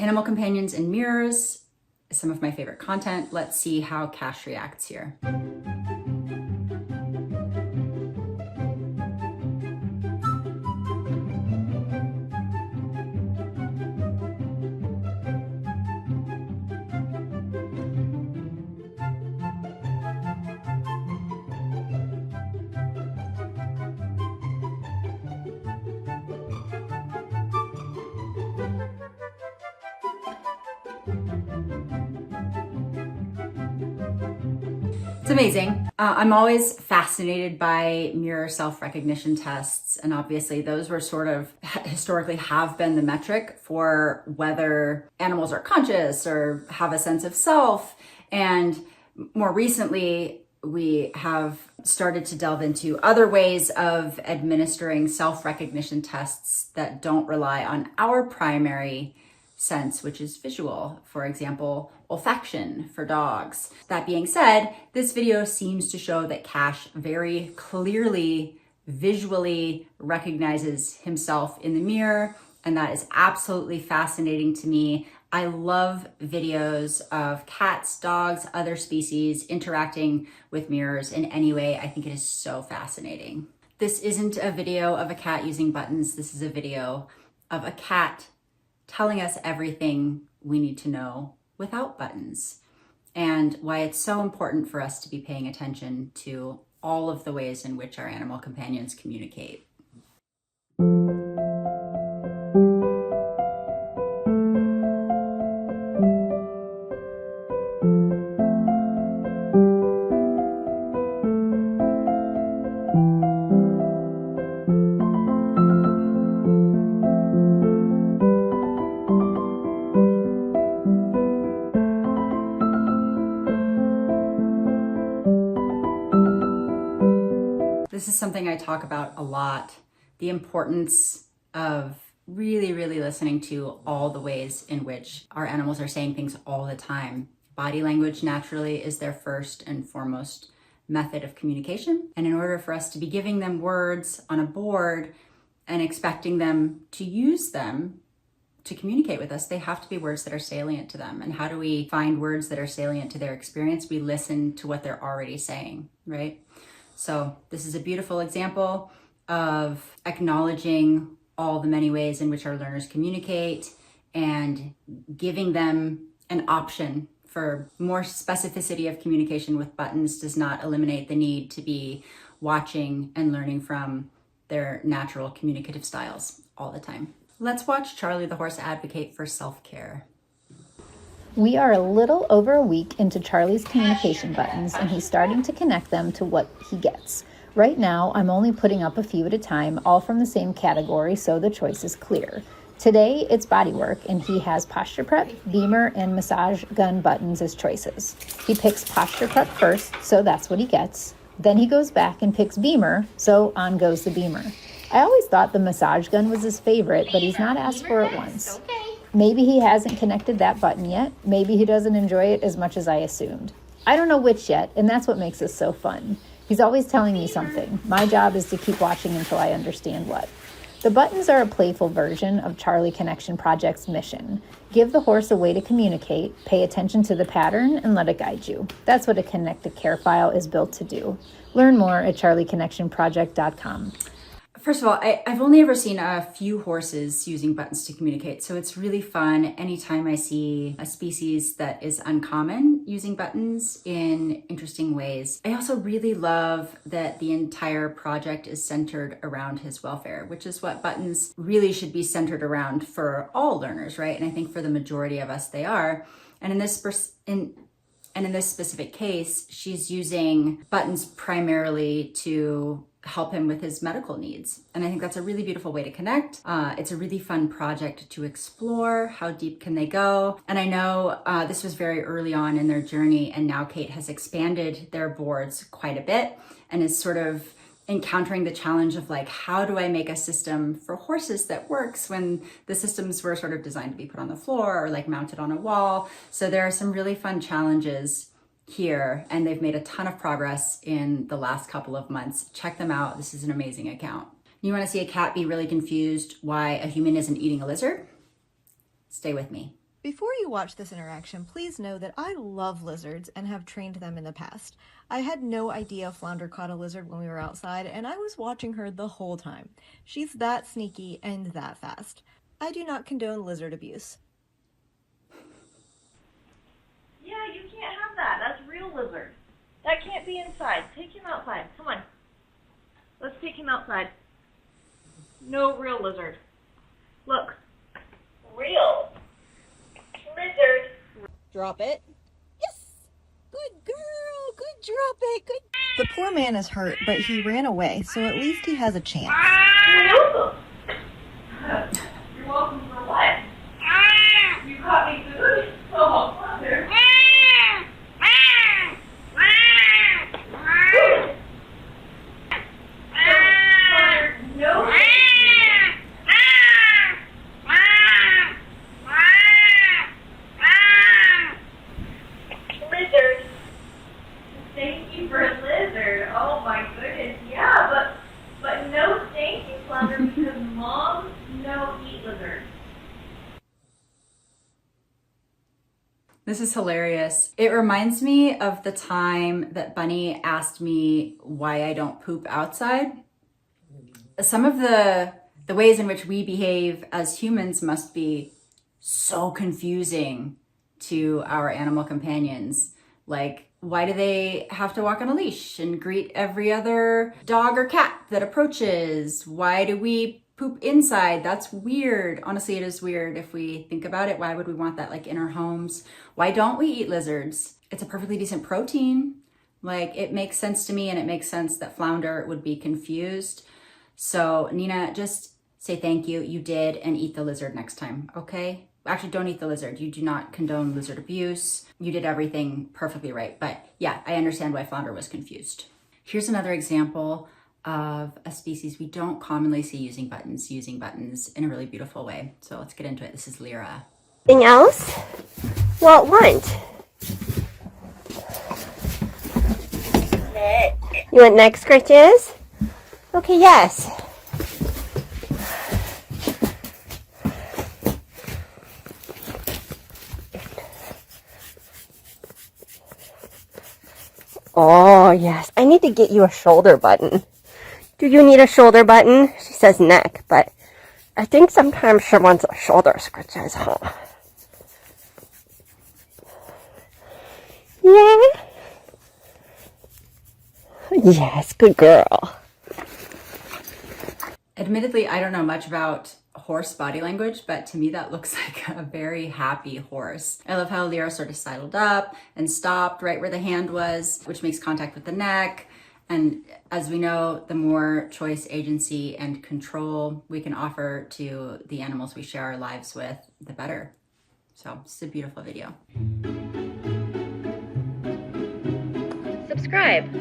Animal companions and mirrors is some of my favorite content. Let's see how Cash reacts here. It's amazing. I'm always fascinated by mirror self-recognition tests, and obviously those were sort of historically have been the metric for whether animals are conscious or have a sense of self. And more recently, we have started to delve into other ways of administering self-recognition tests that don't rely on our primary sense, which is visual, for example, olfaction for dogs. That being said, this video seems to show that Cash very clearly visually recognizes himself in the mirror, and that is absolutely fascinating to me. I love videos of cats, dogs, other species interacting with mirrors in any way. I think it is so fascinating. This isn't a video of a cat using buttons. This is a video of a cat telling us everything we need to know without buttons, and why it's so important for us to be paying attention to all of the ways in which our animal companions communicate. This is something I talk about a lot, the importance of really listening to all the ways in which our animals are saying things all the time. Body language naturally is their first and foremost method of communication. And in order for us to be giving them words on a board and expecting them to use them to communicate with us, they have to be words that are salient to them. And how do we find words that are salient to their experience? We listen to what they're already saying, right? So this is a beautiful example of acknowledging all the many ways in which our learners communicate and giving them an option for more specificity of communication with buttons. Does not eliminate the need to be watching and learning from their natural communicative styles all the time. Let's watch Charlie the horse advocate for self-care. We are a little over a week into Charlie's communication buttons, and he's starting to connect them to what he gets. Right now, I'm only putting up a few at a time, all from the same category, so the choice is clear. Today, it's body work, and he has posture prep, beamer, and massage gun buttons as choices. He picks posture prep first, so that's what he gets. Then he goes back and picks beamer, so on goes the beamer. I always thought the massage gun was his favorite, but he's not asked for it once. Maybe he hasn't connected that button yet. Maybe he doesn't enjoy it as much as I assumed. I don't know which yet, and that's what makes this so fun. He's always telling me something. My job is to keep watching until I understand what. The buttons are a playful version of Charlie Connection Project's mission. Give the horse a way to communicate, pay attention to the pattern, and let it guide you. That's what a connected care file is built to do. Learn more at charlieconnectionproject.com. First of all, I've only ever seen a few horses using buttons to communicate, so it's really fun anytime I see a species that is uncommon using buttons in interesting ways. I also really love that the entire project is centered around his welfare, which is what buttons really should be centered around for all learners, right? And I think for the majority of us, they are. And in this specific case, she's using buttons primarily to help him with his medical needs. And I think that's a really beautiful way to connect. It's a really fun project to explore. How deep can they go? And I know this was very early on in their journey, and now Kate has expanded their boards quite a bit and is sort of encountering the challenge of like, how do I make a system for horses that works when the systems were sort of designed to be put on the floor or like mounted on a wall? So there are some really fun challenges here, and they've made a ton of progress in the last couple of months. Check them out. This is an amazing account. You want to see a cat be really confused why a human isn't eating a lizard? Stay with me. Before you watch this interaction, please know that I love lizards and have trained them in the past. I had no idea Flounder caught a lizard when we were outside, and I was watching her the whole time. She's that sneaky and that fast. I do not condone lizard abuse. Yeah, you can't have that. That's real lizard. That can't be inside. Take him outside. Come on. Let's take him outside. No real lizard. Look. Real lizard. Drop it. Yes! Good girl! Good drop it! Good. The poor man is hurt, but he ran away, so at least he has a chance. You're welcome. You're welcome for what? You caught me food? Oh, mother. No. Lizard. Thank you for a lizard. Oh my goodness. Yeah, but no thank you, Flounder, because moms no eat lizards. This is hilarious. It reminds me of the time that Bunny asked me why I don't poop outside. Some of the ways in which we behave as humans must be so confusing to our animal companions. Like, why do they have to walk on a leash and greet every other dog or cat that approaches? Why do we poop inside? That's weird. Honestly, it is weird if we think about it. Why would we want that like in our homes? Why don't we eat lizards? It's a perfectly decent protein. Like, it makes sense to me, and it makes sense that Flounder would be confused. So Nina, just say thank you. You did, and eat the lizard next time, okay? Actually, don't eat the lizard. You do not condone lizard abuse. You did everything perfectly right. But yeah, I understand why Flounder was confused. Here's another example of a species we don't commonly see using buttons in a really beautiful way. So let's get into it. This is Lira. Anything else? What want? You want neck scratches? Okay, yes. Oh, yes. I need to get you a shoulder button. Do you need a shoulder button? She says neck, but I think sometimes she wants a shoulder scratches, huh? Yeah? Yes, good girl. Admittedly, I don't know much about horse body language, but to me that looks like a very happy horse. I love how Lira sort of sidled up and stopped right where the hand was, which makes contact with the neck. And as we know, the more choice, agency, and control we can offer to the animals we share our lives with, the better. So it's a beautiful video. Subscribe.